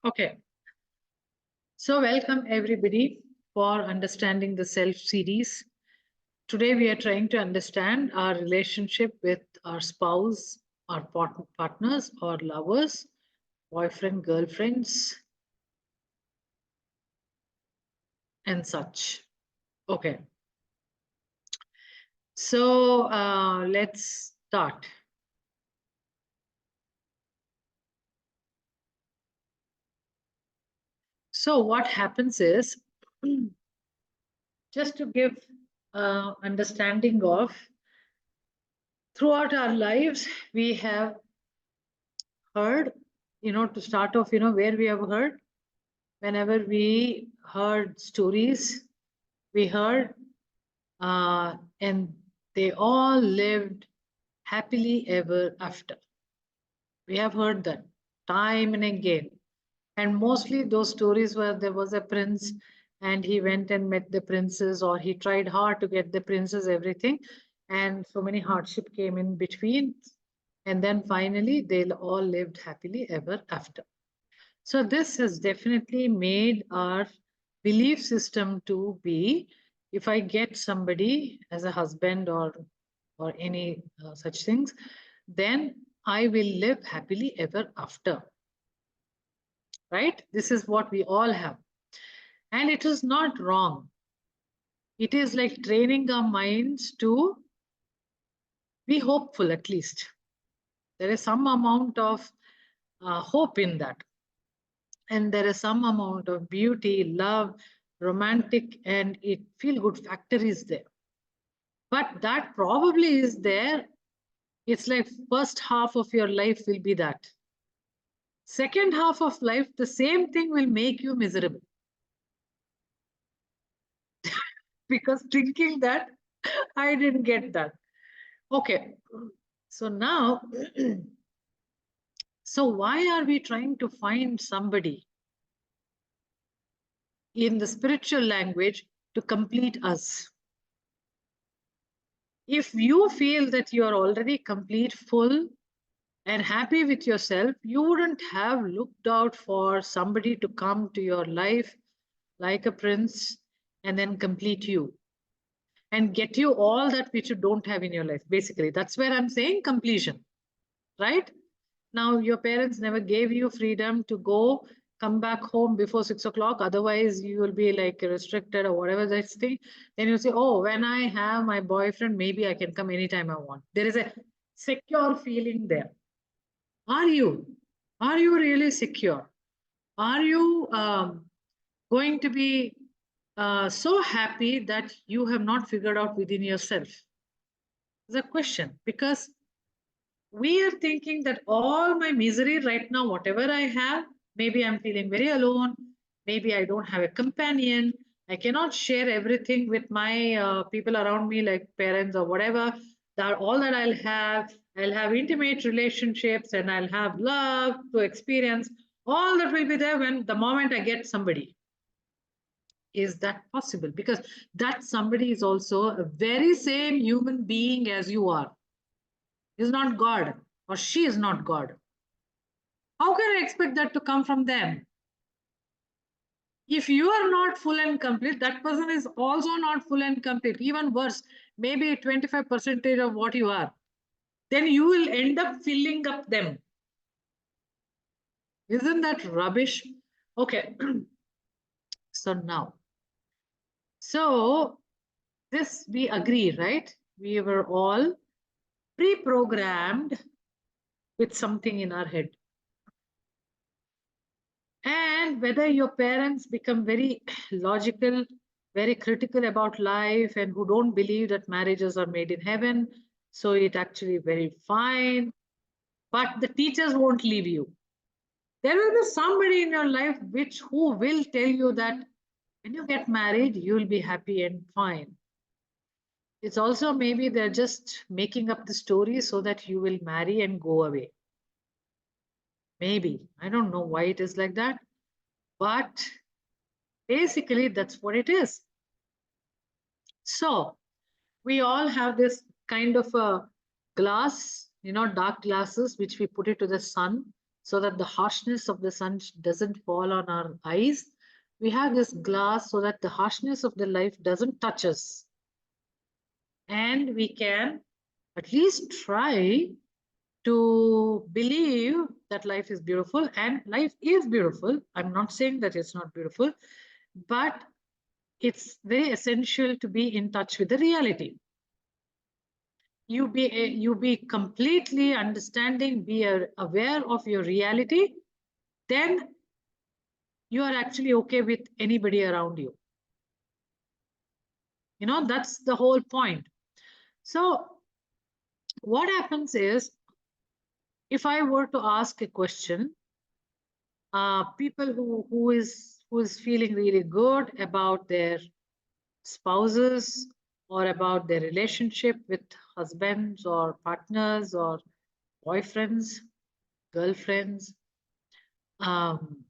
Okay, so welcome everybody for understanding the self series. Today we are trying to understand our relationship with our spouse, our partners, or lovers, boyfriend, girlfriends, and such. Okay, so let's start. So what happens is, just to give understanding of, throughout our lives we have heard, to start off, where we have heard, whenever we heard stories, we heard, and they all lived happily ever after. We have heard that time and again. And mostly those stories where there was a prince and he went and met the princess, or he tried hard to get the princess, everything. And so many hardship came in between. And then finally, they all lived happily ever after. So this has definitely made our belief system to be, if I get somebody as a husband or any such things, then I will live happily ever after. Right? This is what we all have. And it is not wrong. It is like training our minds to be hopeful, at least. There is some amount of hope in that. And there is some amount of beauty, love, romantic, and it feel good factor is there. But that probably is there. It's like first half of your life will be that. Second half of life, the same thing will make you miserable. Because thinking that I didn't get that. Okay. So now, so why are we trying to find somebody in the spiritual language to complete us? If you feel that you are already complete, full, and happy with yourself, you wouldn't have looked out for somebody to come to your life like a prince and then complete you and get you all that which you don't have in your life. Basically, that's where I'm saying completion, right? Now, your parents never gave you freedom to go, come back home before 6 o'clock. Otherwise, you will be like restricted or whatever that thing. Then you say, oh, when I have my boyfriend, maybe I can come anytime I want. There is a secure feeling there. Are you? Are you really secure? Are you going to be so happy that you have not figured out within yourself? It's a question, because we are thinking that all my misery right now, whatever I have, maybe I'm feeling very alone, maybe I don't have a companion, I cannot share everything with my people around me, like parents or whatever. That all that I'll have intimate relationships and I'll have love to experience. All that will be there when the moment I get somebody. Is that possible? Because that somebody is also a very same human being as you are. Is not God, or she is not God. How can I expect that to come from them? If you are not full and complete, that person is also not full and complete. Even worse, maybe 25% of what you are. Then you will end up filling up them. Isn't that rubbish? Okay. So now, so this we agree, right? We were all pre-programmed with something in our head. And whether your parents become very logical, very critical about life, and who don't believe that marriages are made in heaven, so it actually very fine. But the teachers won't leave you. There will be somebody in your life which who will tell you that when you get married, you will be happy and fine. It's also maybe they're just making up the story so that you will marry and go away. Maybe. I don't know why it is like that. But basically, that's what it is. So we all have this kind of a glass, dark glasses, which we put it to the sun so that the harshness of the sun doesn't fall on our eyes. We have this glass so that the harshness of the life doesn't touch us. And we can at least try to believe that life is beautiful, and life is beautiful. I'm not saying that it's not beautiful, but it's very essential to be in touch with the reality. You be completely understanding, be aware of your reality, then you are actually okay with anybody around you. That's the whole point. So what happens is, if I were to ask a question, people who is feeling really good about their spouses, or about their relationship with husbands or partners or boyfriends, girlfriends, um,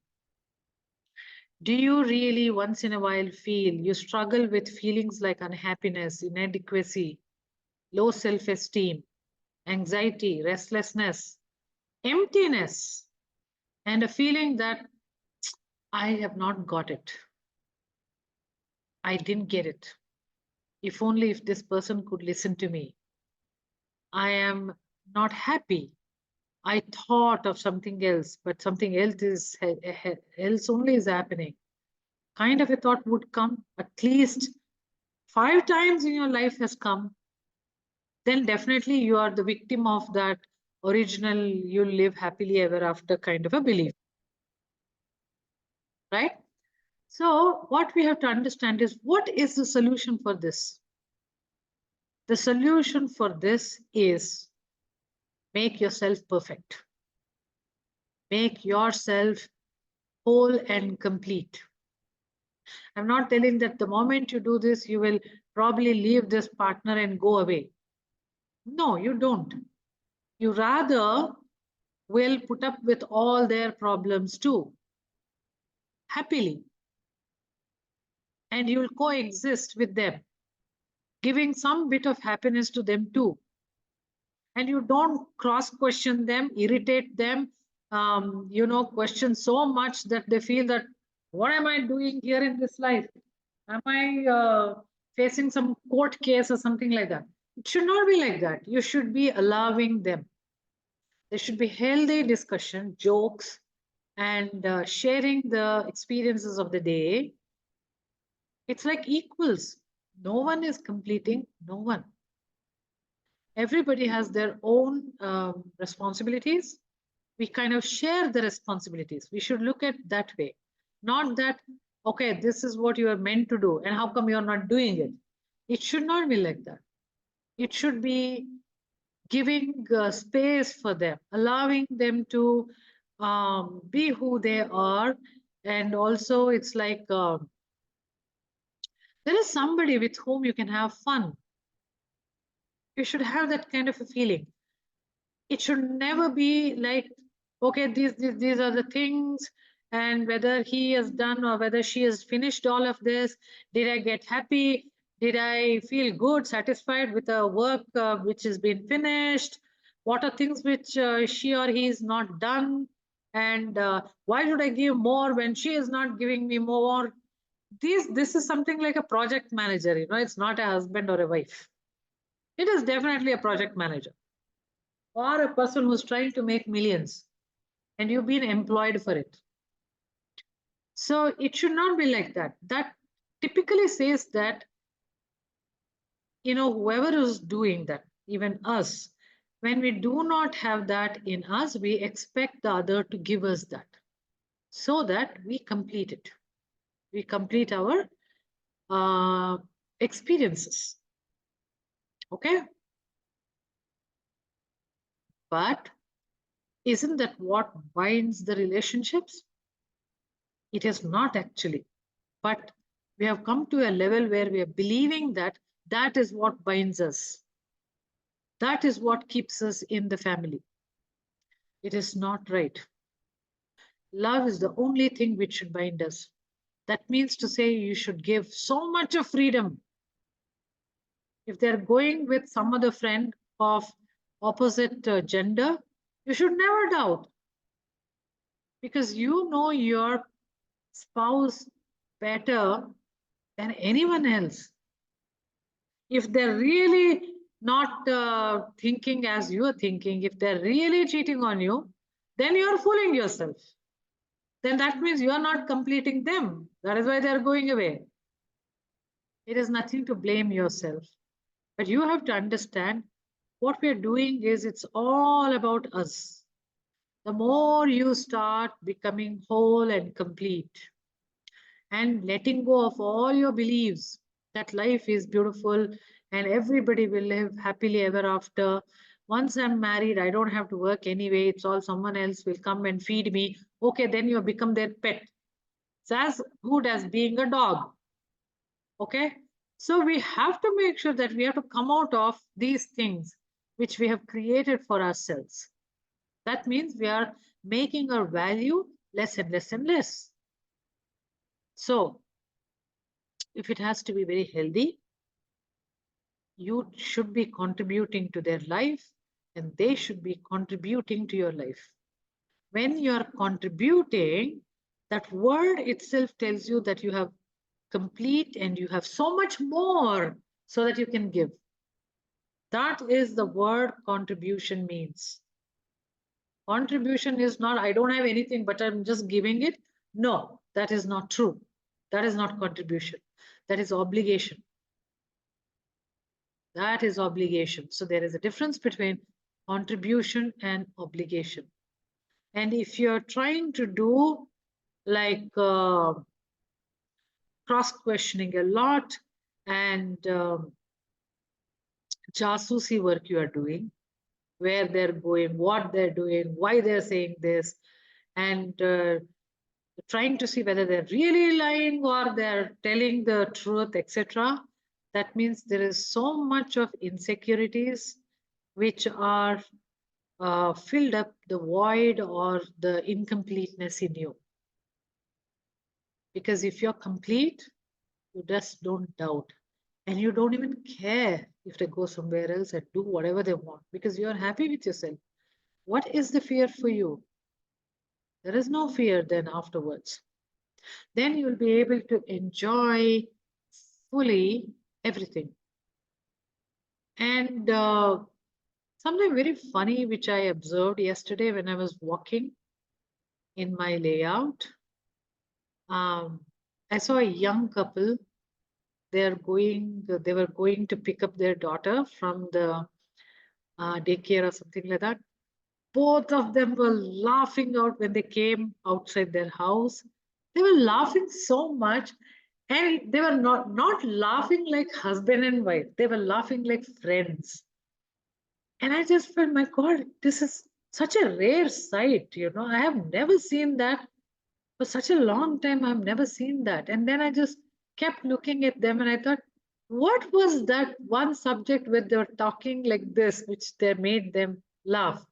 do you really once in a while feel you struggle with feelings like unhappiness, inadequacy, low self-esteem, anxiety, restlessness, emptiness, and a feeling that I have not got it, I didn't get it, if only if this person could listen to me, I am not happy, I thought of something else, but something else only is happening. Kind of a thought would come at least 5 times in your life has come, then definitely you are the victim of that original "you live happily ever after" kind of a belief, right? So what we have to understand is, what is the solution for this? The solution for this is, make yourself perfect. Make yourself whole and complete. I'm not telling that the moment you do this, you will probably leave this partner and go away. No, you don't. You rather will put up with all their problems too, happily. And you'll coexist with them, giving some bit of happiness to them too. And you don't cross question them, irritate them, question so much that they feel that, what am I doing here in this life? Am I facing some court case or something like that? It should not be like that. You should be allowing them. There should be healthy discussion, jokes, and sharing the experiences of the day. It's like equals. No one is completing, no one. Everybody has their own responsibilities. We kind of share the responsibilities. We should look at that way. Not that, okay, this is what you are meant to do, and how come you're not doing it? It should not be like that. It should be giving space for them, allowing them to be who they are. And also, it's like there is somebody with whom you can have fun. You should have that kind of a feeling. It should never be like, okay, these are the things, and whether he has done or whether she has finished all of this, did I get happy, did I feel good, satisfied with the work which has been finished, what are things which she or he is not done, and why should I give more when she is not giving me more? This is something like a project manager. It's not a husband or a wife. It is definitely a project manager, or a person who's trying to make millions, and you've been employed for it. So it should not be like that. That typically says that, whoever is doing that, even us, when we do not have that in us, we expect the other to give us that, so that we complete it. We complete our experiences. Okay? But isn't that what binds the relationships? It is not actually. But we have come to a level where we are believing that that is what binds us. That is what keeps us in the family. It is not right. Love is the only thing which should bind us. That means to say, you should give so much of freedom. If they're going with some other friend of opposite gender, you should never doubt. because you know your spouse better than anyone else. If they're really not thinking as you're thinking, if they're really cheating on you, then you're fooling yourself. Then that means you're not completing them. That is why they're going away. It is nothing to blame yourself. But you have to understand what we're doing is it's all about us. The more you start becoming whole and complete and letting go of all your beliefs that life is beautiful and everybody will live happily ever after. Once I'm married, I don't have to work anyway. It's all someone else will come and feed me. Okay, then you become their pet. It's as good as being a dog. Okay, so we have to make sure that we have to come out of these things which we have created for ourselves. That means we are making our value less and less and less. So if it has to be very healthy, you should be contributing to their life and they should be contributing to your life. When you are contributing, that word itself tells you that you have complete and you have so much more so that you can give. That is the word contribution means. Contribution is not, I don't have anything, but I'm just giving it. No, that is not true. That is not contribution. That is obligation. That is obligation. So there is a difference between contribution and obligation. And if you're trying to do like cross questioning a lot and jasusi work you are doing, where they're going, what they're doing, why they're saying this, and trying to see whether they're really lying or they're telling the truth, etc. That means there is so much of insecurities which are filled up the void or the incompleteness in you. Because if you're complete, you just don't doubt. And you don't even care if they go somewhere else and do whatever they want because you're happy with yourself. What is the fear for you? There is no fear then afterwards. Then you'll be able to enjoy fully everything. And something very funny which I observed yesterday when I was walking in my layout. I saw a young couple. They were going to pick up their daughter from the daycare or something like that. Both of them were laughing out when they came outside their house. They were laughing so much, and they were not laughing like husband and wife. They were laughing like friends. And I just felt, my God, this is such a rare sight. I have never seen that for such a long time. I've never seen that. And then I just kept looking at them and I thought, what was that one subject where they were talking like this, which they made them laugh?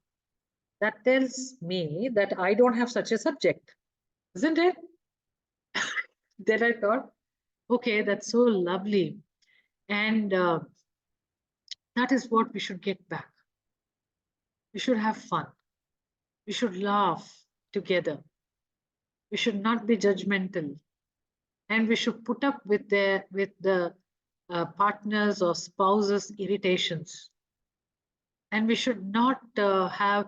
That tells me that I don't have such a subject, isn't it? Then I thought, okay, that's so lovely. And that is what we should get back. We should have fun. We should laugh together. We should not be judgmental. And we should put up with the partners or spouses' irritations. And we should not have,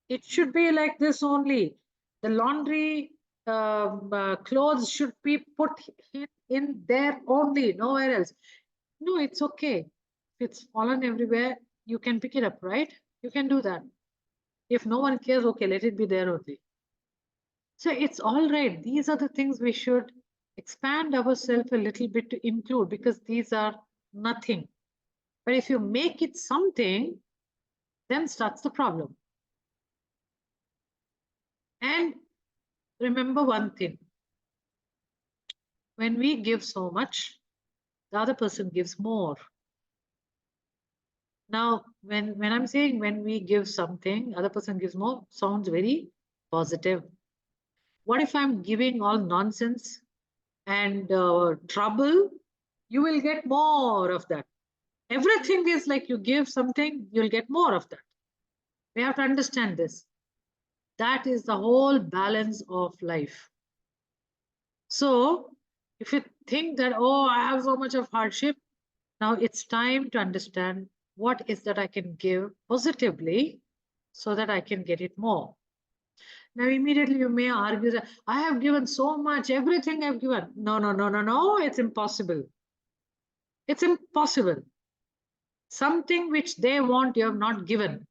it should be like this only. The laundry clothes should be put in there only, nowhere else. No, it's okay. If it's fallen everywhere, you can pick it up, right? You can do that. If no one cares, okay, let it be there only. So it's all right. These are the things we should expand ourselves a little bit to include because these are nothing. But if you make it something, then starts the problem. And remember one thing. When we give so much, the other person gives more. Now, when I'm saying when we give something, other person gives more, sounds very positive. What if I'm giving all nonsense and trouble? You will get more of that. Everything is like you give something, you'll get more of that. We have to understand this. That is the whole balance of life. So, if you think that, oh, I have so much of hardship, now it's time to understand what is that I can give positively so that I can get it more. Now, immediately you may argue that I have given so much, everything I've given. No, no, no, no, no, it's impossible. It's impossible. Something which they want, you have not given.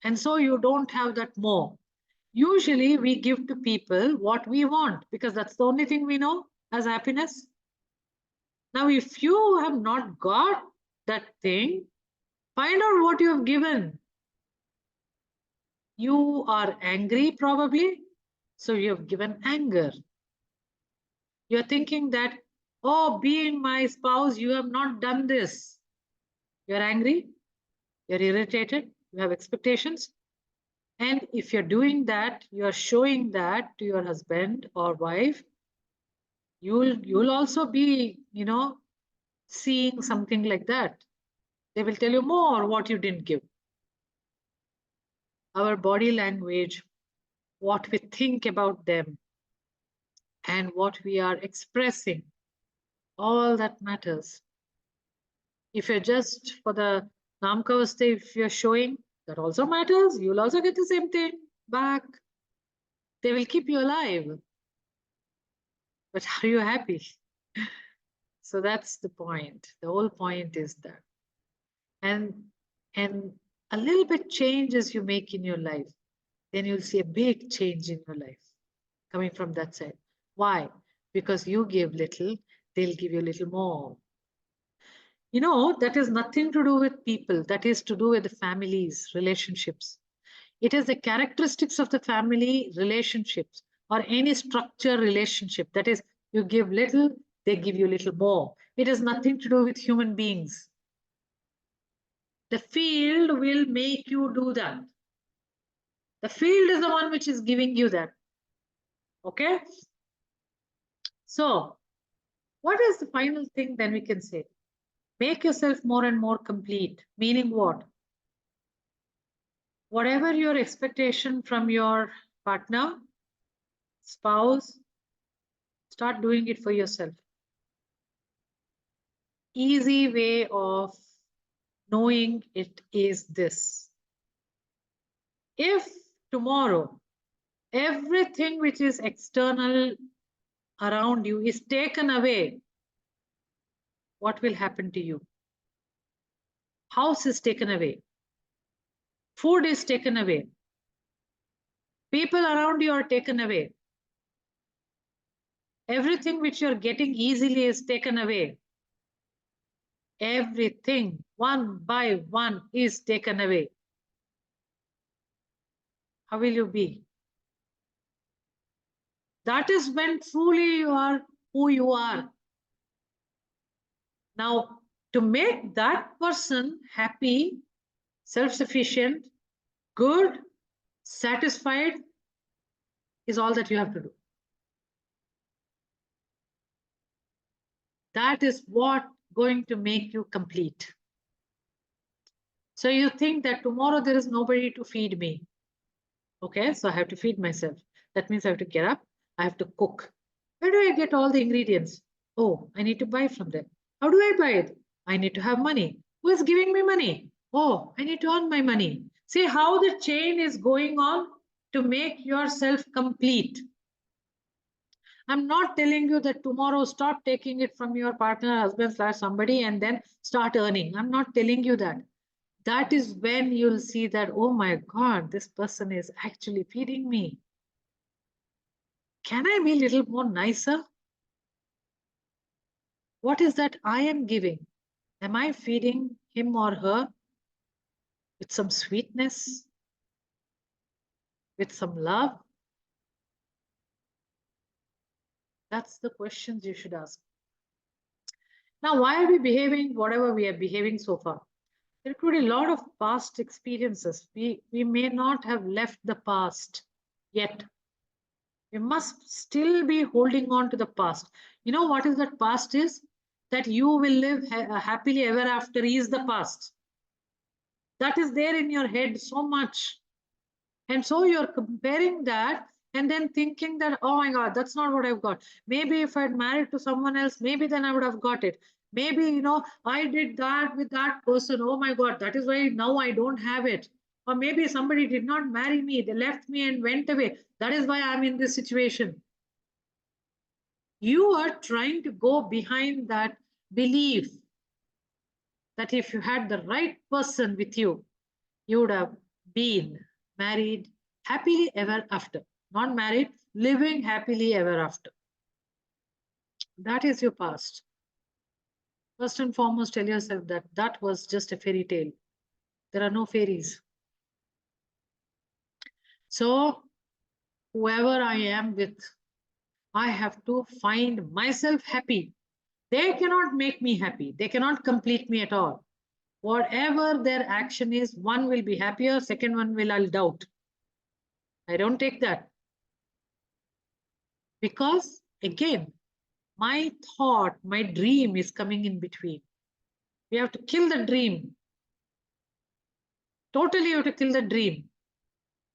And so you don't have that more. Usually we give to people what we want because that's the only thing we know as happiness. Now, if you have not got that thing, find out what you have given. You are angry, probably, so you have given anger. You're thinking that, oh, being my spouse, you have not done this. You're angry, you're irritated, you have expectations. And if you're doing that, you're showing that to your husband or wife, you'll also be, seeing something like that. They will tell you more what you didn't give. Our body language, what we think about them, and what we are expressing, all that matters. If you're just for the Namkavaste, if you're showing, that also matters. You'll also get the same thing back. They will keep you alive. But are you happy? So that's the point. The whole point is that. And a little bit changes you make in your life, then you'll see a big change in your life coming from that side. Why? Because you give little, they'll give you a little more. That has nothing to do with people. That is to do with the families, relationships. It is the characteristics of the family relationships or any structure relationship. That is, you give little, they give you a little more. It has nothing to do with human beings. The field will make you do that. The field is the one which is giving you that. Okay? So, what is the final thing then we can say? Make yourself more and more complete. Meaning what? Whatever your expectation from your partner, spouse, start doing it for yourself. Easy way of knowing it is this. If tomorrow everything which is external around you is taken away, what will happen to you? House is taken away. Food is taken away. People around you are taken away. Everything which you're getting easily is taken away. Everything, one by one, is taken away. How will you be? That is when truly you are who you are. Now, to make that person happy, self-sufficient, good, satisfied, is all that you have to do. That is what going to make you complete. So you think that tomorrow there is nobody to feed me. Okay, so I have to feed myself. That means I have to get up, I have to cook. Where do I get all the ingredients? Oh, I need to buy from them. How do I buy it? I need to have money. Who is giving me money? Oh, I need to earn my money. See how the chain is going on to make yourself complete. I'm not telling you that tomorrow stop taking it from your partner, husband, slash somebody, and then start earning. I'm not telling you that. That is when you'll see that, oh my God, this person is actually feeding me. Can I be a little more nicer? What is that I am giving? Am I feeding him or her with some sweetness, with some love? That's the questions you should ask. Now, why are we behaving whatever we are behaving so far? There could be a lot of past experiences. We may not have left the past yet. We must still be holding on to the past. You know what is that past is? That you will live happily ever after is the past. That is there in your head so much. And so you're comparing that and then thinking that, oh my God, that's not what I've got. Maybe if I'd married to someone else, maybe then I would have got it. Maybe, I did that with that person. Oh my God, that is why now I don't have it. Or maybe somebody did not marry me. They left me and went away. That is why I'm in this situation. You are trying to go behind that belief that if you had the right person with you, you would have been married happily ever after. Not married, living happily ever after. That is your past. First and foremost, tell yourself that that was just a fairy tale. There are no fairies. So, whoever I am with, I have to find myself happy. They cannot make me happy. They cannot complete me at all. Whatever their action is, one will be happier, second one will I'll doubt. I don't take that. Because again, my thought, my dream is coming in between. We have to kill the dream. Totally, you have to kill the dream.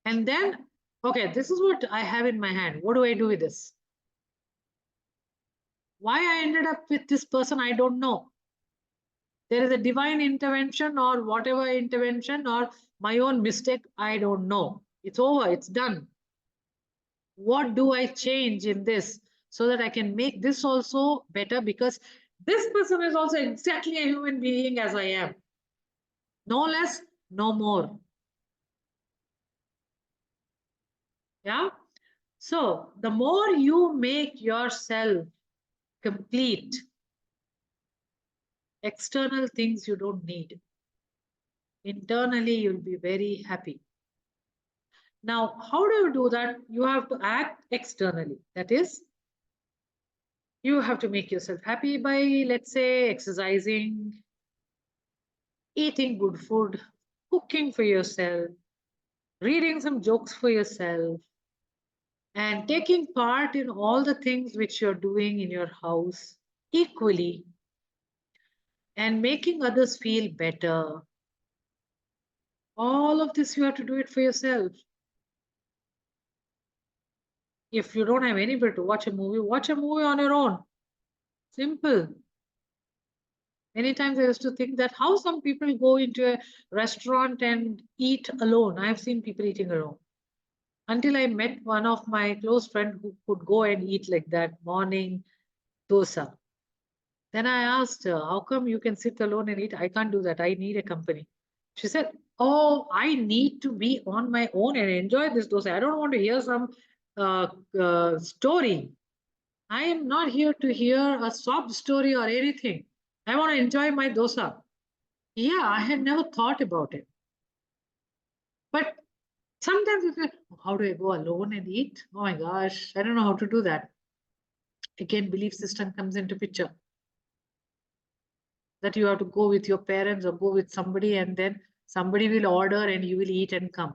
And then, okay, this is what I have in my hand. What do I do with this? Why I ended up with this person, I don't know. There is a divine intervention or whatever intervention or my own mistake, I don't know. It's over, it's done. What do I change in this so that I can make this also better? Because this person is also exactly a human being as I am. No less, no more. Yeah. So the more you make yourself complete, external things you don't need. Internally, you'll be very happy. Now, how do you do that? You have to act externally. That is, you have to make yourself happy by, let's say, exercising, eating good food, cooking for yourself, reading some jokes for yourself, and taking part in all the things which you're doing in your house equally and making others feel better. All of this, you have to do it for yourself. If you don't have anybody to watch a movie on your own. Simple. Many times I used to think that how some people go into a restaurant and eat alone. I've seen people eating alone. Until I met one of my close friends who could go and eat like that morning dosa. Then I asked her, how come you can sit alone and eat? I can't do that. I need a company. She said, oh, I need to be on my own and enjoy this dosa. I don't want to hear some story. I am not here to hear a sob story or anything. I want to enjoy my dosa. Yeah, I had never thought about it. But sometimes you feel, how do I go alone and eat? Oh my gosh, I don't know how to do that. Again, belief system comes into picture that you have to go with your parents or go with somebody and then somebody will order and you will eat and come.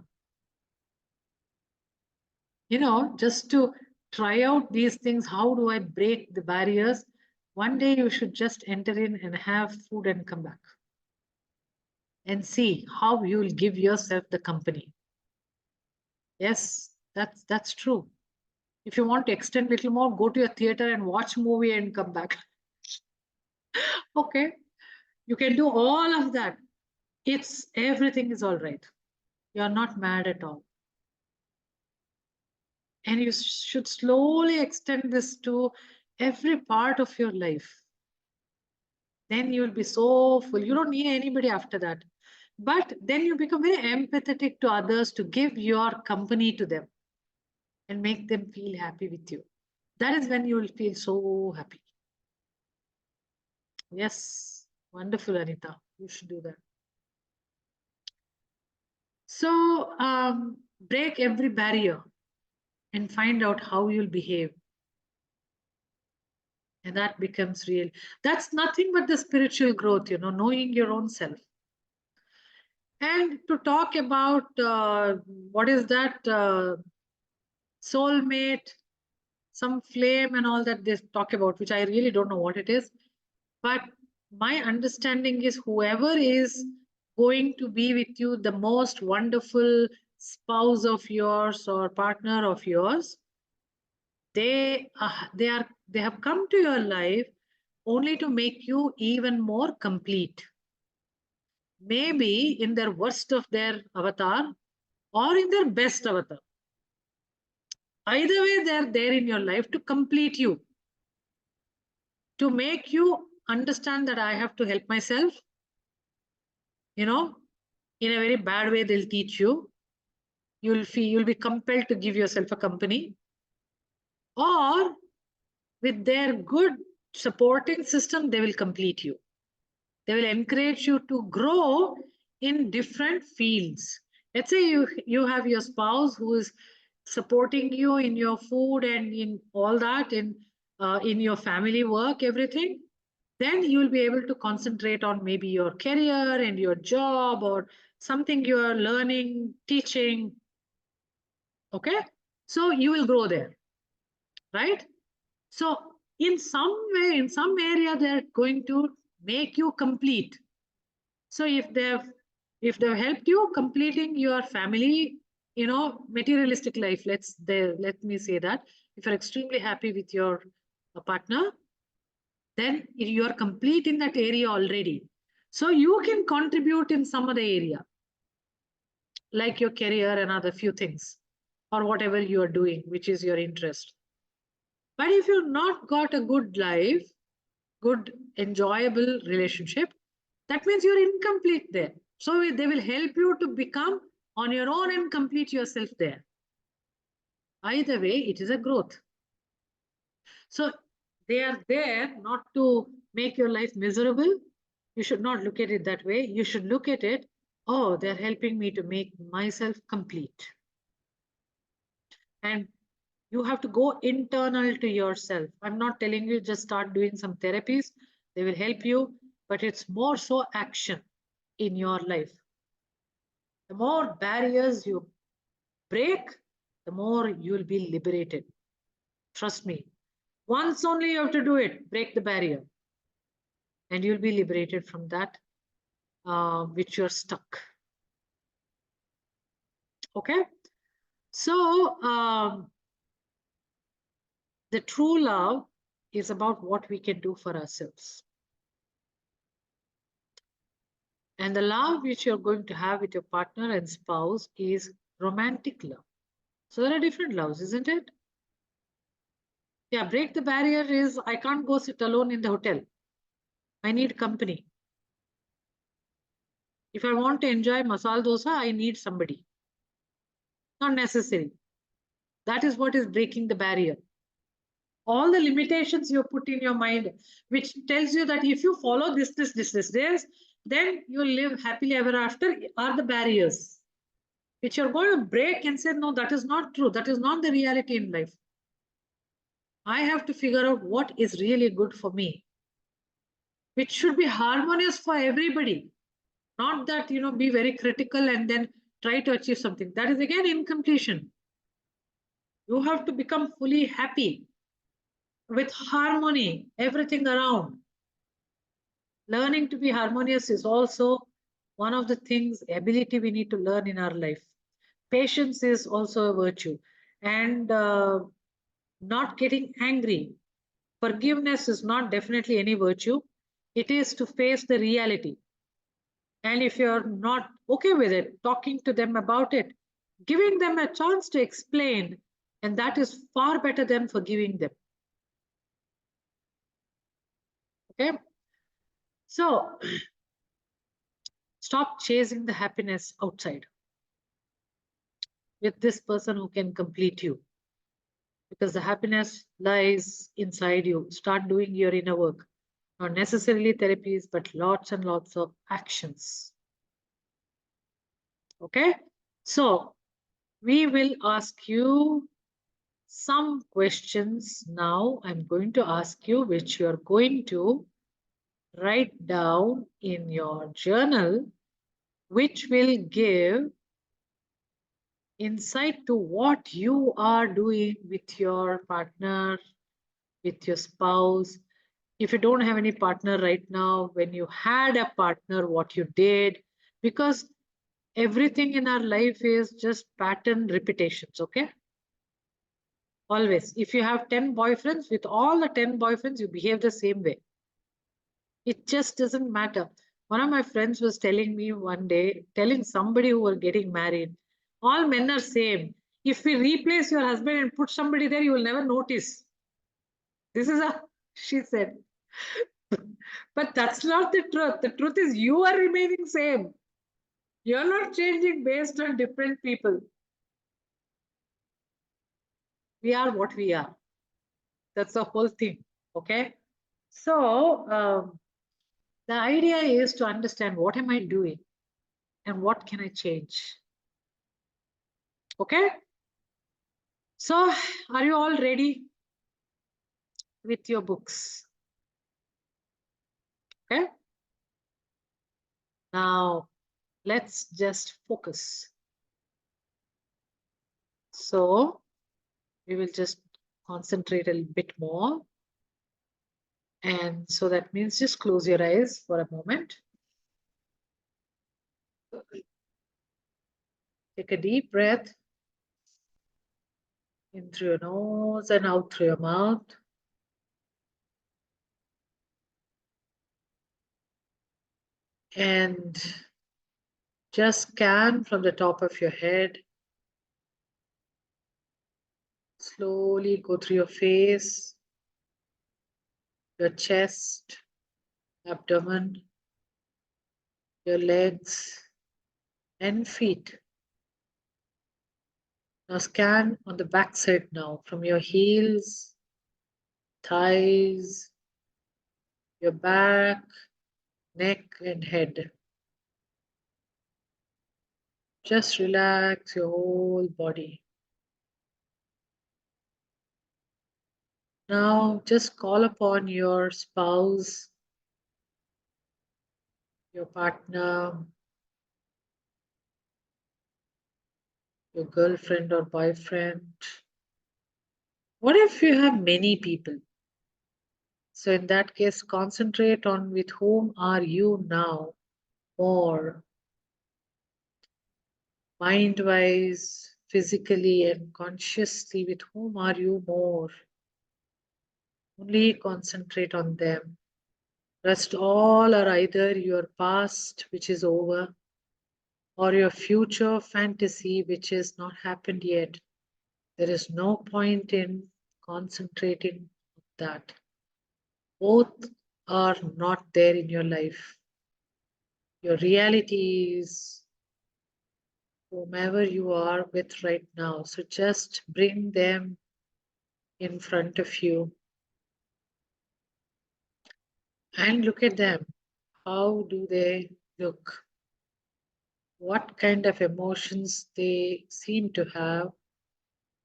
Just to try out these things, how do I break the barriers? One day you should just enter in and have food and come back and see how you will give yourself the company. Yes, that's true. If you want to extend a little more, go to a theater and watch movie and come back. Okay, you can do all of that. Everything is all right. You're not mad at all. And you should slowly extend this to every part of your life. Then you'll be so full. You don't need anybody after that. But then you become very empathetic to others to give your company to them and make them feel happy with you. That is when you will feel so happy. Yes, wonderful, Anita. You should do that. So break every barrier and find out how you'll behave. And that becomes real. That's nothing but the spiritual growth, knowing your own self. And to talk about what is that soulmate, some flame, and all that they talk about, which I really don't know what it is. But my understanding is whoever is going to be with you, the most wonderful spouse of yours or partner of yours, they have come to your life only to make you even more complete. Maybe in their worst of their avatar or in their best avatar. Either way, they're there in your life to complete you, to make you understand that I have to help myself. You know, in a very bad way, they'll teach you. You'll be compelled to give yourself a company, or with their good supporting system, they will complete you. They will encourage you to grow in different fields. Let's say you have your spouse who is supporting you in your food and in all that, in your family work, everything. Then you will be able to concentrate on maybe your career and your job or something you are learning, teaching. Okay, so you will grow there, right? So in some way, in some area, they're going to make you complete. So if they've helped you completing your family, materialistic life, let me say that if you're extremely happy with your partner, then you are complete in that area already. So you can contribute in some other area, like your career and other few things, or whatever you are doing, which is your interest. But if you've not got a good life, good, enjoyable relationship, that means you're incomplete there. So they will help you to become on your own and complete yourself there. Either way, it is a growth. So they are there not to make your life miserable. You should not look at it that way. You should look at it, oh, they're helping me to make myself complete. And you have to go internal to yourself. I'm not telling you just start doing some therapies. They will help you, but it's more so action in your life. The more barriers you break, the more you'll be liberated. Trust me. Once only you have to do it, break the barrier, and you'll be liberated from that which you're stuck. Okay? So, the true love is about what we can do for ourselves. And the love which you're going to have with your partner and spouse is romantic love. So there are different loves, isn't it? Yeah, break the barrier is I can't go sit alone in the hotel. I need company. If I want to enjoy masala dosa, I need somebody. Not necessary. That is what is breaking the barrier. All the limitations you put in your mind, which tells you that if you follow this, then you'll live happily ever after, are the barriers which you're going to break and say, no, that is not true. That is not the reality in life. I have to figure out what is really good for me, which should be harmonious for everybody. Not that, be very critical and then try to achieve something. That is again incompletion. You have to become fully happy with harmony, everything around. Learning to be harmonious is also one of the things, ability we need to learn in our life. Patience is also a virtue. And not getting angry. Forgiveness is not definitely any virtue. It is to face the reality. And if you're not okay with it, talking to them about it, giving them a chance to explain, and that is far better than forgiving them. Okay? So, stop chasing the happiness outside with this person who can complete you. Because the happiness lies inside you. Start doing your inner work. Not necessarily therapies, but lots and lots of actions. Okay? So, we will ask you some questions now. I'm going to ask you, which you're going to write down in your journal, which will give insight to what you are doing with your partner, with your spouse. If you don't have any partner right now, when you had a partner, what you did, because Everything in our life is just pattern repetitions, okay? Always. If you have 10 boyfriends, with all the 10 boyfriends, you behave the same way. It just doesn't matter. One of my friends was telling me one day, telling somebody who were getting married, all men are same. If we replace your husband and put somebody there, you will never notice. This is a, she said. But that's not the truth. The truth is you are remaining same. You're not changing based on different people. We are what we are. That's the whole thing. Okay. So the idea is to understand what am I doing and what can I change. Okay. So are you all ready with your books? Okay. Now let's just focus. So we will just concentrate a little bit more. And so that means just close your eyes for a moment. Take a deep breath in through your nose and out through your mouth. And just scan from the top of your head. Slowly go through your face, your chest, abdomen, your legs, and feet. Now scan on the back side now from your heels, thighs, your back, neck, and head. Just relax your whole body. Now just call upon your spouse, your partner, your girlfriend or boyfriend. What if you have many people? So in that case, concentrate on with whom are you now, or mind-wise, physically and consciously, with whom are you more? Only concentrate on them. Rest all are either your past, which is over, or your future fantasy, which has not happened yet. There is no point in concentrating on that. Both are not there in your life. Your reality is whomever you are with right now. So just bring them in front of you and look at them. How do they look? What kind of emotions they seem to have?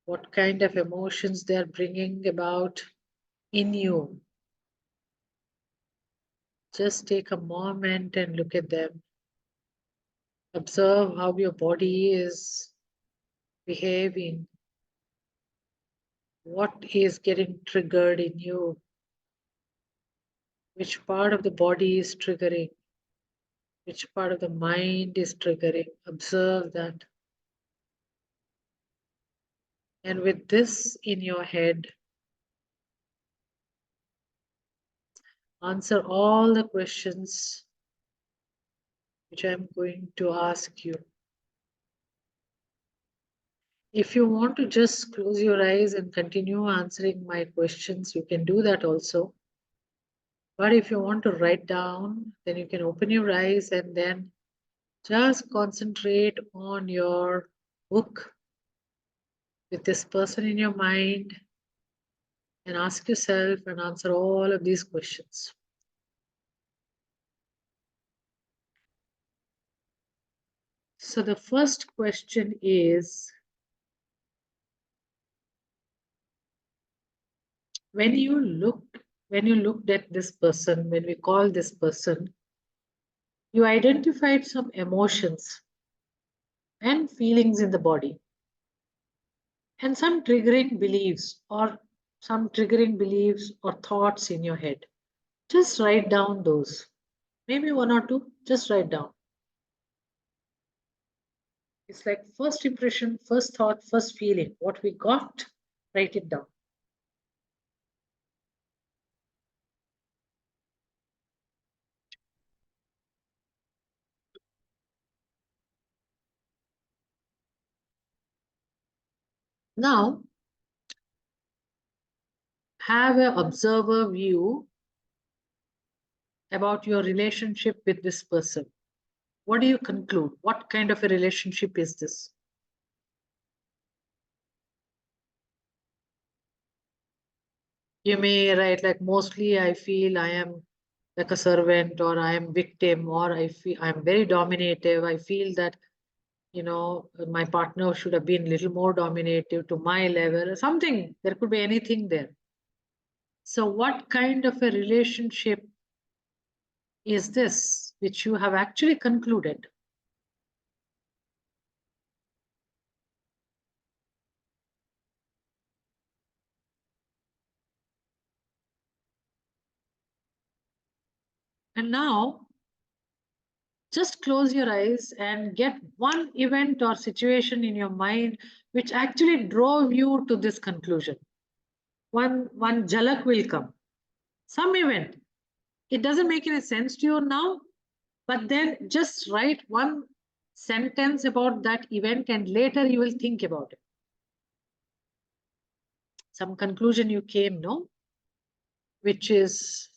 What kind of emotions they are bringing about in you? Just take a moment and look at them. Observe how your body is behaving. What is getting triggered in you? Which part of the body is triggering? Which part of the mind is triggering? Observe that. And with this in your head, answer all the questions which I'm going to ask you. If you want to just close your eyes and continue answering my questions, you can do that also. But if you want to write down, then you can open your eyes and then just concentrate on your book with this person in your mind and ask yourself and answer all of these questions. So the first question is, when you looked at this person, when we call this person, you identified some emotions and feelings in the body and some triggering beliefs or thoughts in your head. Just write down those. Maybe one or two, just write down. It's like first impression, first thought, first feeling. What we got, write it down. Now, have an observer view about your relationship with this person. What do you conclude? What kind of a relationship is this? You may write like mostly I feel I am like a servant, or I am victim, or I feel I'm very dominative. I feel that my partner should have been a little more dominative to my level. Something, there could be anything there. So what kind of a relationship is this which you have actually concluded? And now just close your eyes and get one event or situation in your mind which actually drove you to this conclusion. One jalak will come. Some event. It doesn't make any sense to you now, but then just write one sentence about that event and later you will think about it. Some conclusion you came, no? Which is,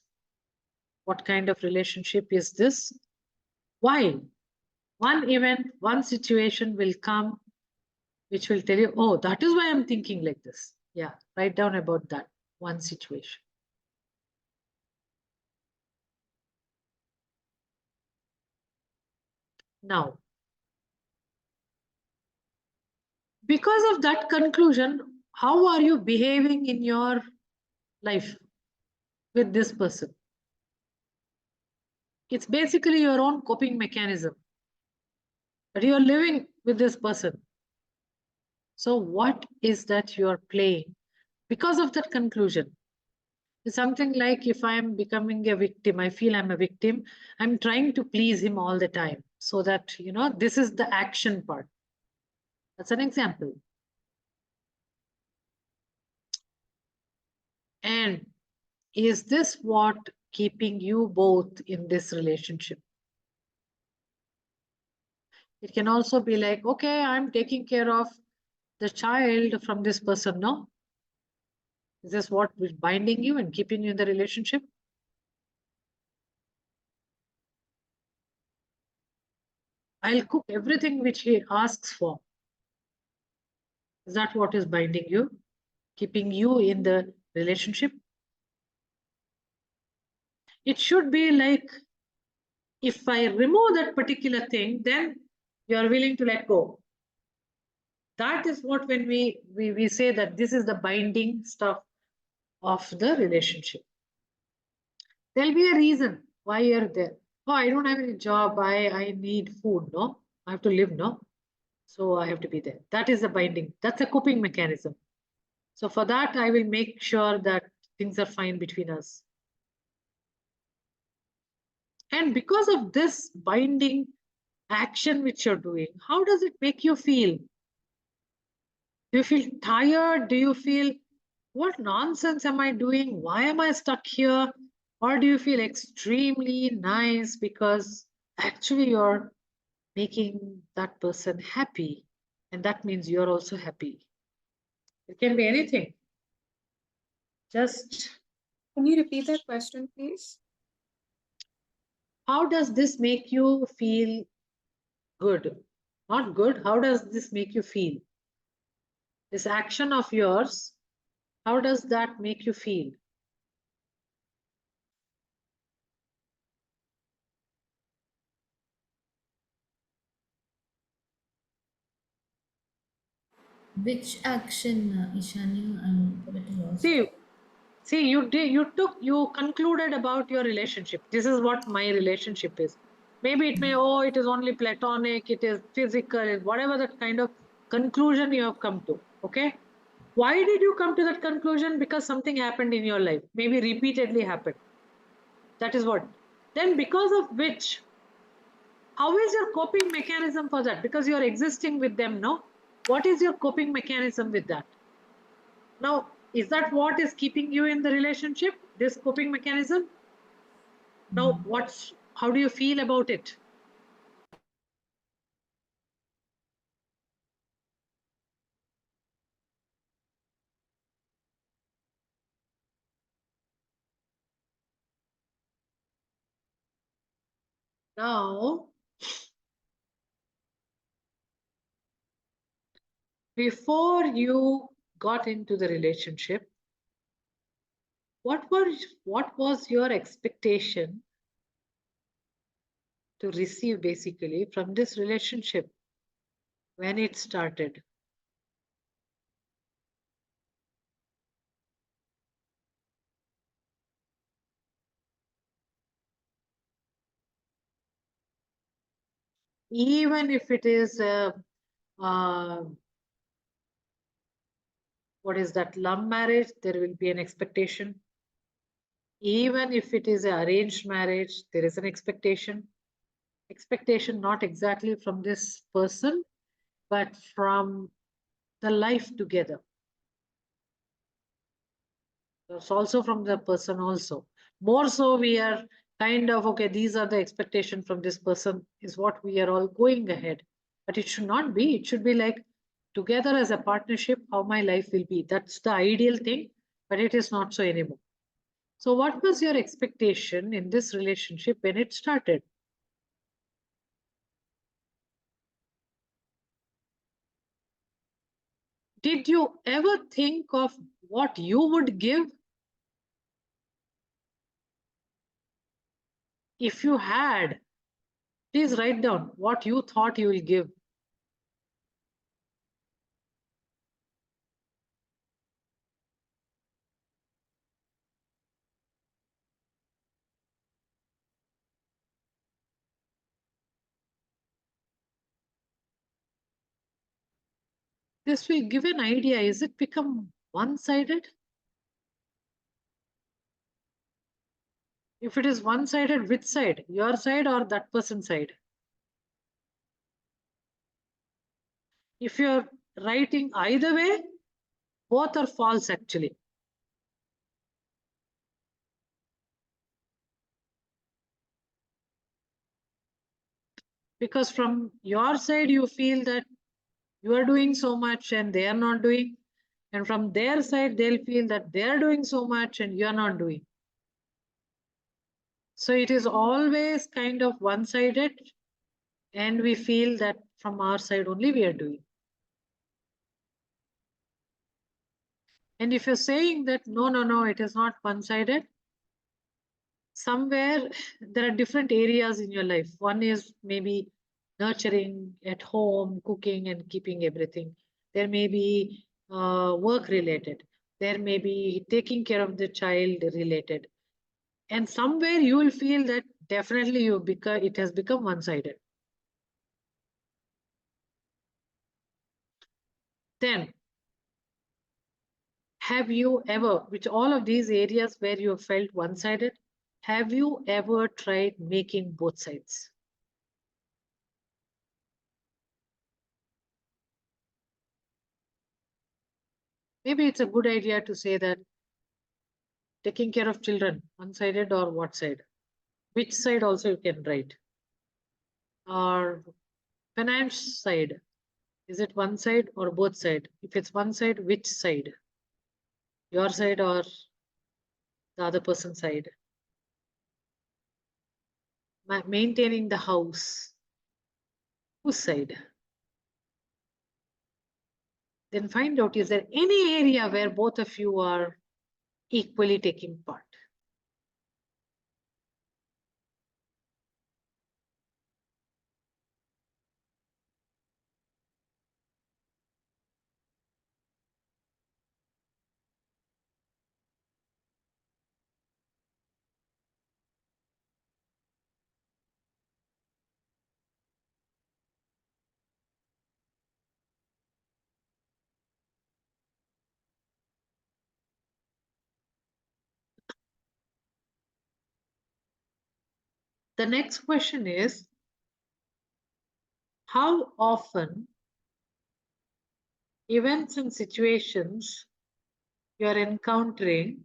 what kind of relationship is this? Why? One event, one situation will come which will tell you, oh, that is why I'm thinking like this. Yeah, write down about that one situation. Now, because of that conclusion, how are you behaving in your life with this person? It's basically your own coping mechanism. But you're living with this person. So, what is that you're playing? Because of that conclusion, it's something like if I'm becoming a victim, I feel I'm a victim, I'm trying to please him all the time. So that, this is the action part. That's an example. And is this what keeping you both in this relationship? It can also be like, okay, I'm taking care of the child from this person. No, is this what is binding you and keeping you in the relationship? I'll cook everything which he asks for. Is that what is binding you, keeping you in the relationship? It should be like, if I remove that particular thing, then you are willing to let go. That is what, when we say that this is the binding stuff of the relationship. There'll be a reason why you're there. Oh, I don't have any job. I need food. No, I have to live. No, so I have to be there. That is the binding. That's a coping mechanism. So for that, I will make sure that things are fine between us. And because of this binding action which you're doing, how does it make you feel? Do you feel tired? Do you feel, what nonsense am I doing? Why am I stuck here? Or do you feel extremely nice because actually you're making that person happy? And that means you're also happy. It can be anything. Just, Can you repeat that question, please? how does this make you feel good? Not good. How does this make you feel? This action of yours, how does that make you feel? Which action, Ishanya? I'm a bit lost. See, you concluded about your relationship. This is what my relationship is. Maybe it may, oh, it is only platonic, it is physical, whatever that kind of conclusion you have come to. Okay. Why did you come to that conclusion? Because something happened in your life, maybe repeatedly happened. That is what. Then, because of which How is your coping mechanism for that? Because you're existing with them, no? What is your coping mechanism with that? Now, is that what is keeping you in the relationship, this coping mechanism? Now, how do you feel about it? Now, before you got into the relationship, what was your expectation to receive basically from this relationship when it started? Even if it is uh, what is that, love marriage, there will be an expectation. Even if it is an arranged marriage, there is an expectation. Expectation not exactly from this person, but from the life together. It's also from the person also. More so, we are kind of, okay, these are the expectation from this person is what we are all going ahead. But it should not be. It should be like together as a partnership, how my life will be. That's the ideal thing, but it is not so anymore. So what was your expectation in this relationship when it started? Did you ever think of what you would give? If you had, please write down what you thought you will give. This will give an idea. Is it become one-sided? If it is one-sided, which side? Your side or that person's side? If you're writing either way, both are false actually. Because from your side, you feel that you are doing so much and they are not doing. And from their side, they'll feel that they are doing so much and you're not doing. So it is always kind of one-sided, and we feel that from our side only we are doing. And if you're saying that no, no, no, it is not one-sided, somewhere there are different areas in your life. One is maybe nurturing at home, cooking and keeping everything. There may be work related. There may be taking care of the child related. And somewhere you will feel that definitely it has become one-sided. Then, have you ever, which all of these areas where you have felt one-sided, have you ever tried making both sides? Maybe it's a good idea to say that taking care of children, one-sided or what side? Which side also you can write? Or finance side, is it one side or both side? If it's one side, which side? Your side or the other person's side? Maintaining the house, whose side? Then find out, is there any area where both of you are equally taking part? The next question is, how often events and situations you're encountering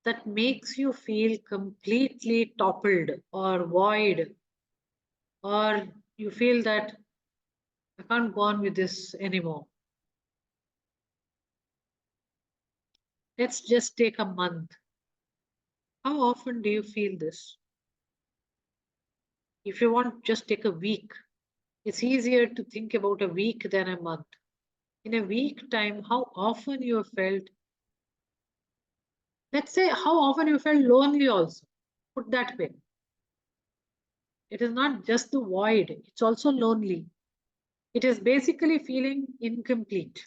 that makes you feel completely toppled or void, or you feel that I can't go on with this anymore. Let's just take a month. How often do you feel this? If you want, just take a week. It's easier to think about a week than a month. In a week time, how often you have felt, let's say, how often you felt lonely also. Put that way. It is not just the void, it's also lonely. It is basically feeling incomplete.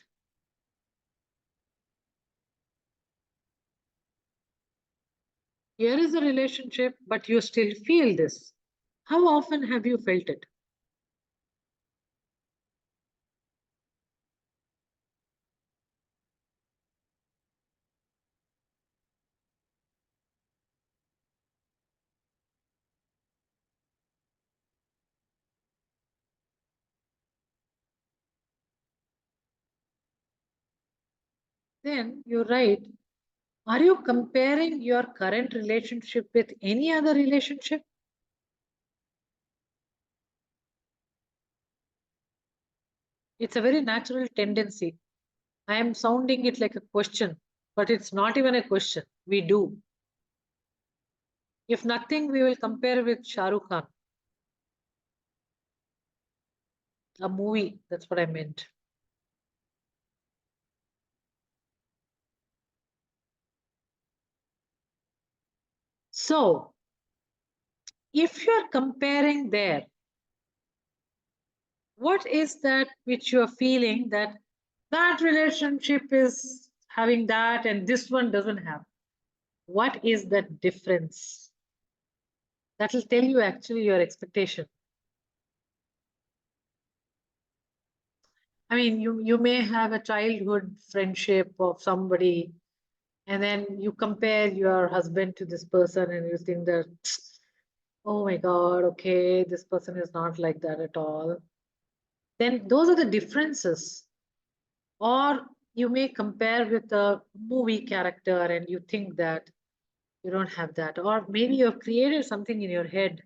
Here is a relationship, but you still feel this. How often have you felt it? Then you're right. Are you comparing your current relationship with any other relationship? It's a very natural tendency. I am sounding it like a question, but it's not even a question. We do. If nothing, we will compare with Shah Rukh Khan, a movie. That's what I meant. So, if you're comparing there, what is that which you're feeling that that relationship is having that and this one doesn't have? What is that difference? That will tell you actually your expectation. I mean, you may have a childhood friendship of somebody, and then you compare your husband to this person, and you think that, oh my God, okay, this person is not like that at all. Then those are the differences. Or you may compare with a movie character, and you think that you don't have that. Or maybe you've created something in your head,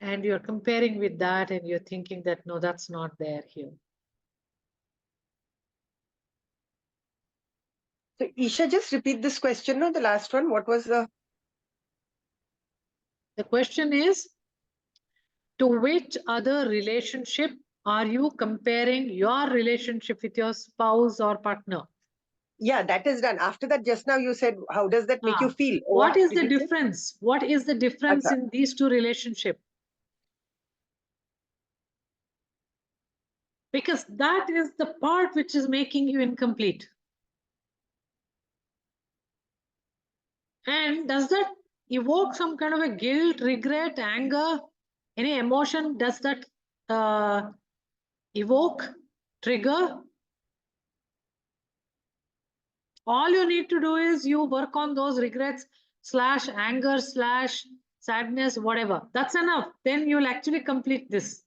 and you're comparing with that, and you're thinking that, no, that's not there here. So Isha, just repeat this question, no, the last one. What was the question is, to which other relationship are you comparing your relationship with your spouse or partner? Yeah, that is done. After that, just now you said, how does that make you feel? What is did the you say? difference? What is the difference Acha. in these two relationships? Because that is the part which is making you incomplete. And does that evoke some kind of a guilt, regret, anger, any emotion? Does that evoke, trigger? All you need to do is you work on those regrets slash anger slash sadness, whatever. That's enough. Then you'll actually complete this.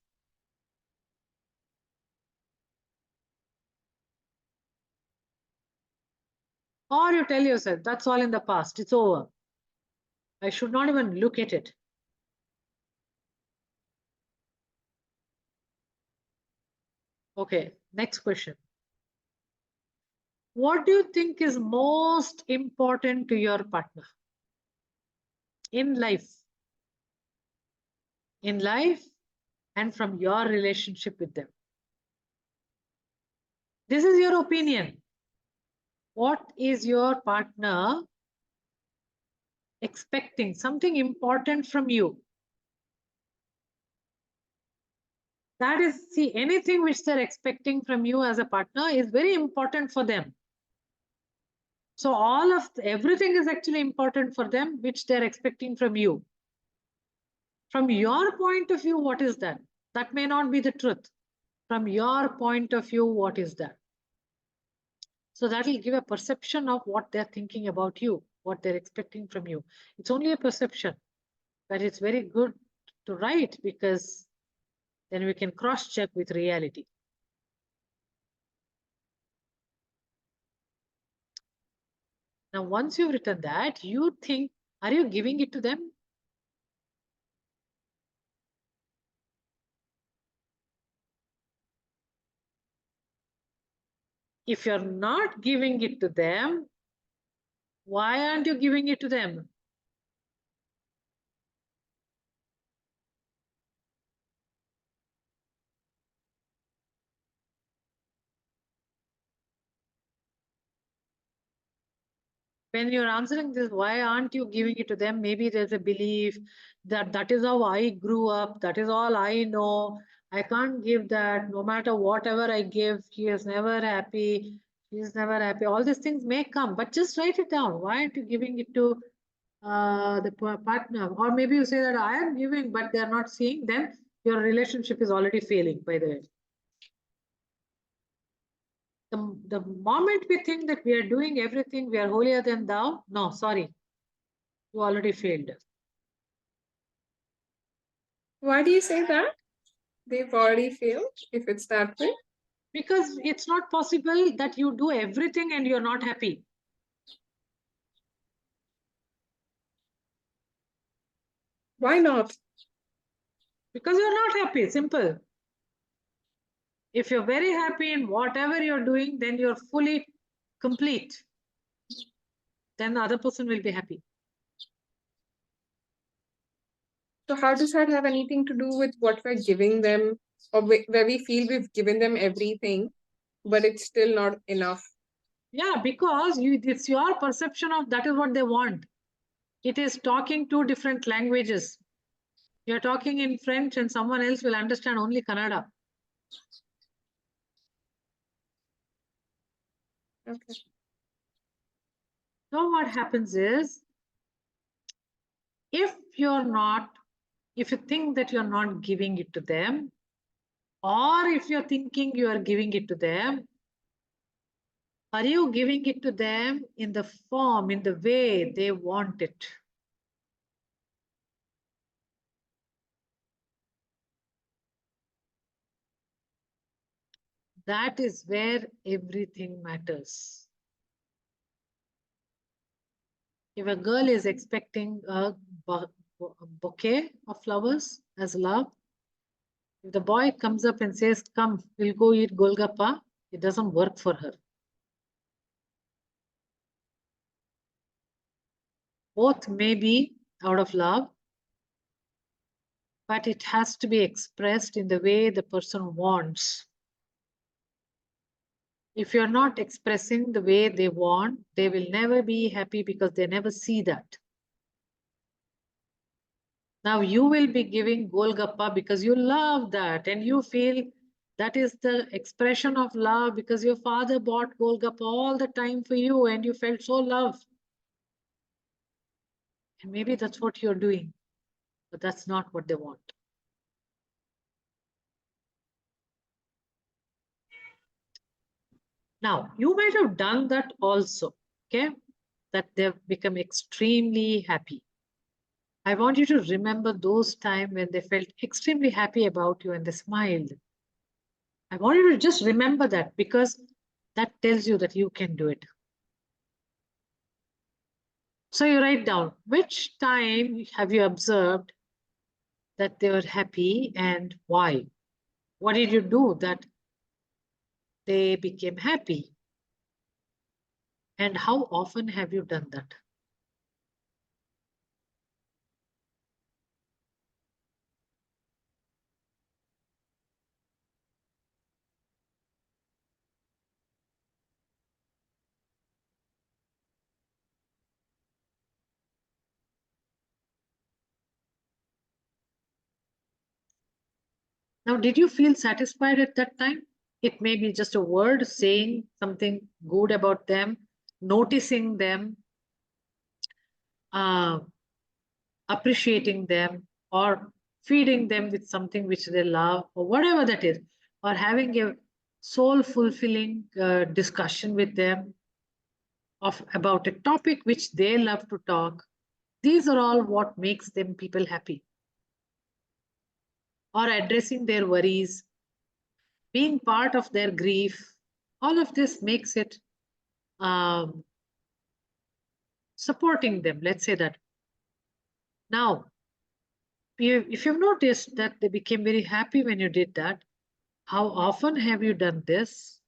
Or you tell yourself, that's all in the past. It's over. I should not even look at it. Okay, next question. What do you think is most important to your partner in life? In life and from your relationship with them. This is your opinion. What is your partner expecting? Something important from you. That is, see, anything which they're expecting from you as a partner is very important for them. So everything is actually important for them, which they're expecting from you. From your point of view, what is that? That may not be the truth. From your point of view, what is that? So that will give a perception of what they're thinking about you, what they're expecting from you. It's only a perception, but it's very good to write because then we can cross-check with reality. Now, once you've written that, you think, are you giving it to them? If you're not giving it to them, why aren't you giving it to them? When you're answering this, why aren't you giving it to them? Maybe there's a belief that that is how I grew up, that is all I know. I can't give that. No matter whatever I give, he is never happy. He is never happy. All these things may come, but just write it down. Why aren't you giving it to the partner? Or maybe you say that I am giving, but they're not seeing. Then your relationship is already failing, by the way. The moment we think that we are doing everything, we are holier than thou. No, sorry, you already failed. Why do you say that? They've already failed if it's that way? Because it's not possible that you do everything and you're not happy. Why not? Because you're not happy, simple. If you're very happy in whatever you're doing, then you're fully complete. Then the other person will be happy. So how does that have anything to do with what we're giving them, or where we feel we've given them everything, but it's still not enough? Yeah, because it's your perception of that is what they want. It is talking two different languages. You're talking in French and someone else will understand only Kannada. Okay. So what happens is, if you think that you're not giving it to them, or if you're thinking you are giving it to them, are you giving it to them in the form, in the way they want it? That is where everything matters. If a girl is expecting a bouquet of flowers as love, if the boy comes up and says, come, we'll go eat Golgappa, it doesn't work for her. Both may be out of love, but it has to be expressed in the way the person wants. If you're not expressing the way they want, they will never be happy because they never see that. Now you will be giving Golgappa because you love that and you feel that is the expression of love because your father bought Golgappa all the time for you and you felt so loved. And maybe that's what you're doing, but that's not what they want. Now, you might have done that also, okay? That they've become extremely happy. I want you to remember those times when they felt extremely happy about you and they smiled. I want you to just remember that because that tells you that you can do it. So you write down, which time have you observed that they were happy and why? What did you do that they became happy? And how often have you done that? Now, did you feel satisfied at that time? It may be just a word saying something good about them, noticing them, uh, appreciating them, or feeding them with something which they love, or whatever that is, or having a soul fulfilling discussion with them of about a topic which they love to talk. These are all what makes them people happy. or addressing their worries, being part of their grief. All of this makes it um, supporting them. Let's say that. Now, if you've noticed that they became very happy when you did that, how often have you done this?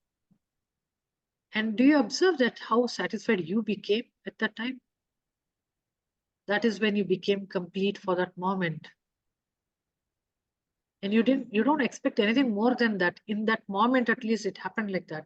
And do you observe that how satisfied you became at that time? That is when you became complete for that moment. And you don't expect anything more than that. In that moment, at least it happened like that.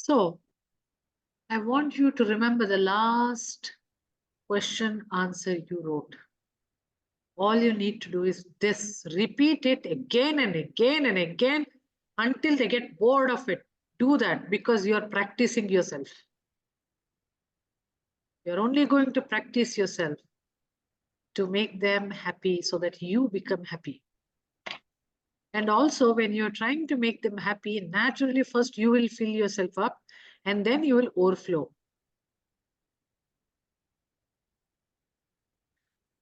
So I want you to remember the last question answer you wrote. All you need to do is this, repeat it again and again and again until they get bored of it. Do that because you're practicing yourself. You're only going to practice yourself to make them happy so that you become happy. And also, when you're trying to make them happy, naturally, first you will fill yourself up and then you will overflow.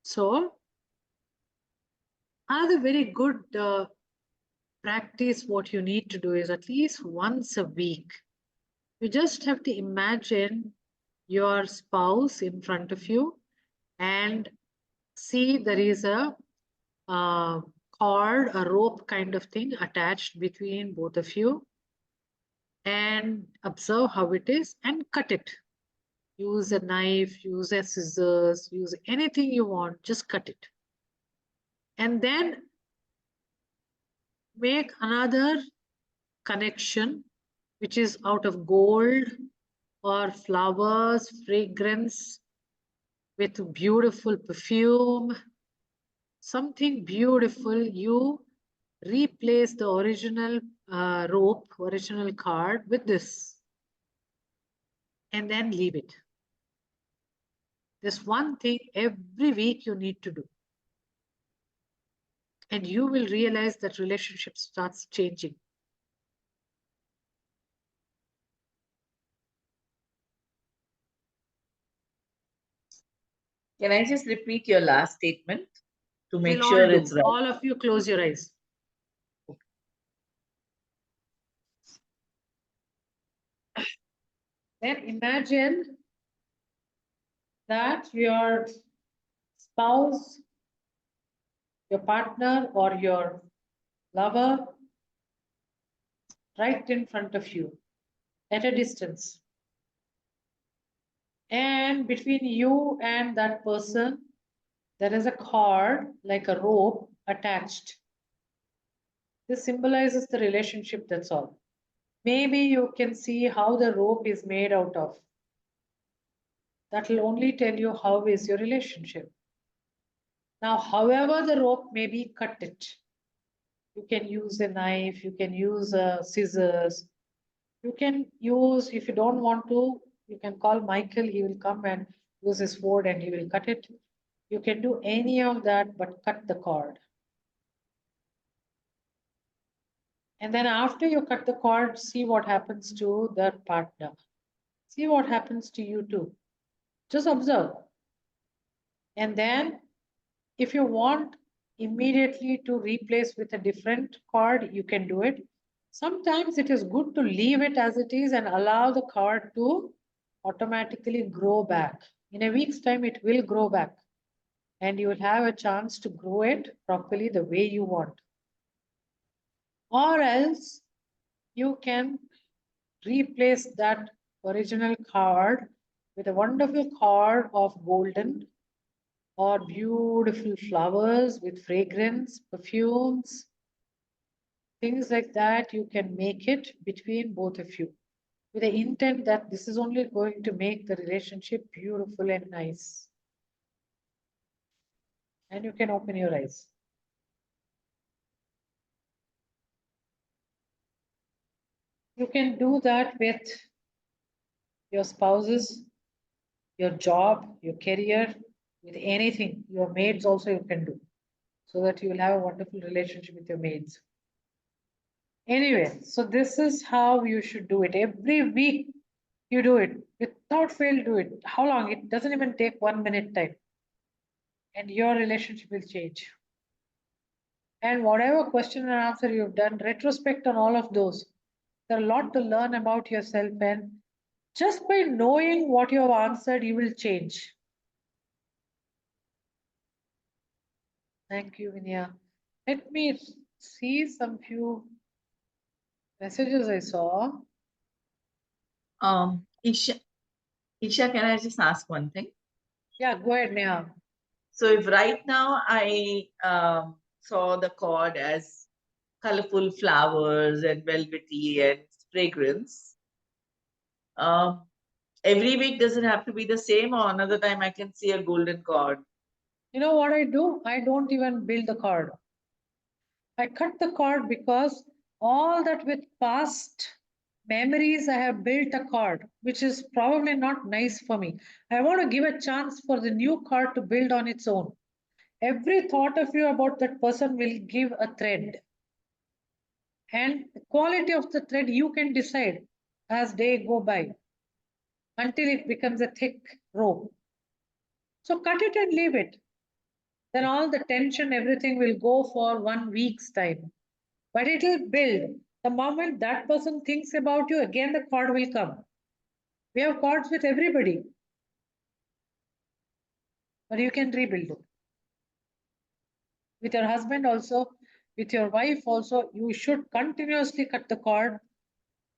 So, another very good practice, what you need to do is at least once a week, you just have to imagine your spouse in front of you and see there is a cord, a rope kind of thing attached between both of you, and observe how it is and cut it. Use a knife, use a scissors, use anything you want, just cut it. And then make another connection, which is out of gold or flowers, fragrance with beautiful perfume, something beautiful. You replace the original rope, original card with this, and then leave it. This one thing every week you need to do. And you will realize that relationship starts changing. Can I just repeat your last statement to make We'll sure all do. it's right? All of you close your eyes. Then imagine that your spouse, your partner, or your lover right in front of you at a distance. And between you and that person, there is a cord like a rope attached. This symbolizes the relationship, that's all. Maybe you can see how the rope is made out of. That will only tell you how is your relationship. Now, however the rope may be, cut it. You can use a knife, you can use scissors. You can use, if you don't want to, you can call Michael, he will come and use his sword and he will cut it. You can do any of that, but cut the cord. And then after you cut the cord, see what happens to the partner. See what happens to you too. Just observe. And then if you want immediately to replace with a different cord, you can do it. Sometimes it is good to leave it as it is and allow the cord to automatically grow back. In a week's time, it will grow back and you will have a chance to grow it properly the way you want. Or else you can replace that original card with a wonderful card of golden or beautiful flowers with fragrance, perfumes, things like that. You can make it between both of you. with the intent that this is only going to make the relationship beautiful and nice. And you can open your eyes. You can do that with your spouses, your job, your career, with anything. Your maids also you can do, so that you will have a wonderful relationship with your maids. Anyway, so this is how you should do it. Every week you do it. Without fail, do it. How long? It doesn't even take 1 minute time. And your relationship will change. And whatever question and answer you've done, retrospect on all of those. There's a lot to learn about yourself, and just by knowing what you have answered, you will change. Thank you, Vinaya. Let me see some few messages I saw. Isha, can I just ask one thing? Yeah, go ahead, Neha. So if right now I saw the cord as colorful flowers and velvety and fragrance, every week does it have to be the same, or another time I can see a golden cord? You know what I do? I don't even build the card. I cut the cord because all that with past memories, I have built a card, which is probably not nice for me. I want to give a chance for the new card to build on its own. Every thought of you about that person will give a thread. And the quality of the thread you can decide as day go by until it becomes a thick rope. So cut it and leave it. Then all the tension, everything will go for 1 week's time. But it will build. The moment that person thinks about you, again the cord will come. We have cords with everybody. But you can rebuild it. With your husband also, with your wife also, you should continuously cut the cord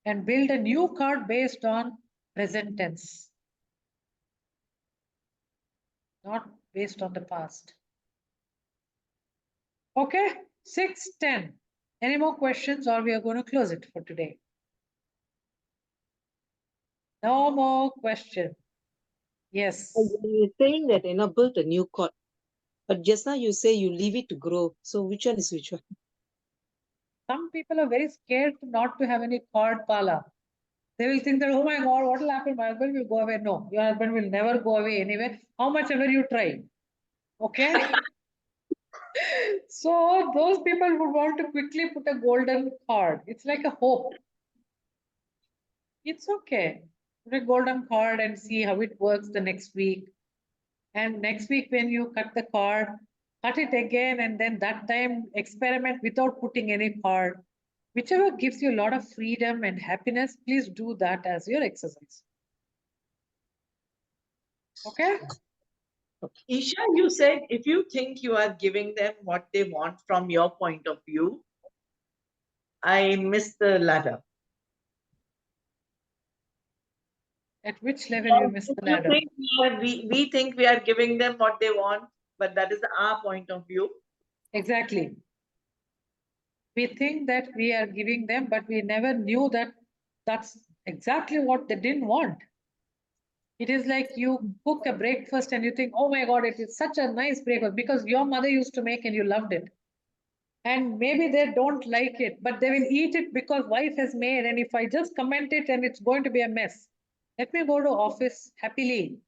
and build a new cord based on present tense, not based on the past. Okay, 6:10. Any more questions, or we are going to close it for today? No more question. Yes. You're saying that built a new cord, but just now you say you leave it to grow. So which one is which one? Some people are very scared not to have any cord pala. They will think that, oh my God, what will happen? My husband will go away. No, your husband will never go away anyway, how much ever you try. Okay? So those people would want to quickly put a golden cord. It's like a hope. It's okay. Put a golden cord and see how it works the next week. And next week, when you cut the cord, cut it again, and then that time experiment without putting any cord. Whichever gives you a lot of freedom and happiness, please do that as your exercise. Okay? Isha, you said if you think you are giving them what they want from your point of view, I missed the ladder. At which level you missed the ladder? We think we are giving them what they want, but that is our point of view. Exactly. We think that we are giving them, but we never knew that that's exactly what they didn't want. It is like you cook a breakfast and you think, oh my God, it is such a nice breakfast because your mother used to make and you loved it. And maybe they don't like it, but they will eat it because wife has made. And if I just comment it and it's going to be a mess, let me go to office happily.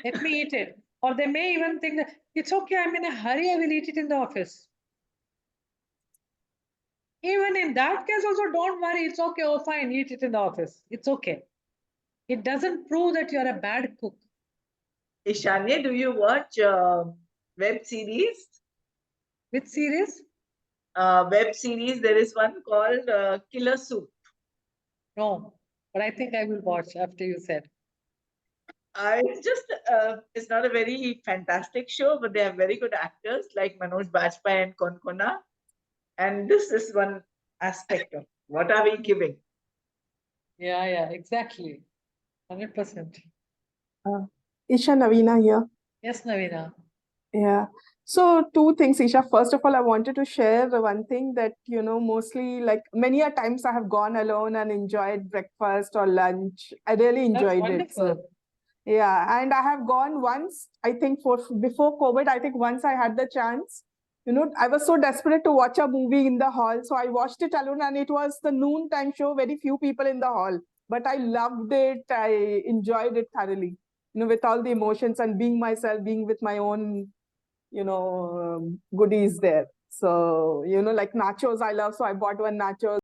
Let me eat it. Or they may even think that it's okay, I'm in a hurry, I will eat it in the office. Even in that case, also don't worry, it's okay, oh fine, eat it in the office. It's okay. It doesn't prove that you're a bad cook. Eshanye, do you watch web series? Which series? Web series, there is one called Killer Soup. No, but I think I will watch after you said. It's just, it's not a very fantastic show, but they have very good actors like Manoj Bajpayee and Konkona. And this is one aspect of what are we giving? Yeah, exactly. 100%. Isha, Navina here. Yes, Navina. Yeah. So two things, Isha. First of all, I wanted to share the one thing that, mostly like many a times I have gone alone and enjoyed breakfast or lunch. I really enjoyed it. So yeah, and I have gone once, I think before COVID, I think once I had the chance. I was so desperate to watch a movie in the hall. So I watched it alone and it was the noontime show, very few people in the hall. But I loved it. I enjoyed it thoroughly, with all the emotions and being myself, being with my own, goodies there. So, like nachos I love. So I bought one nachos.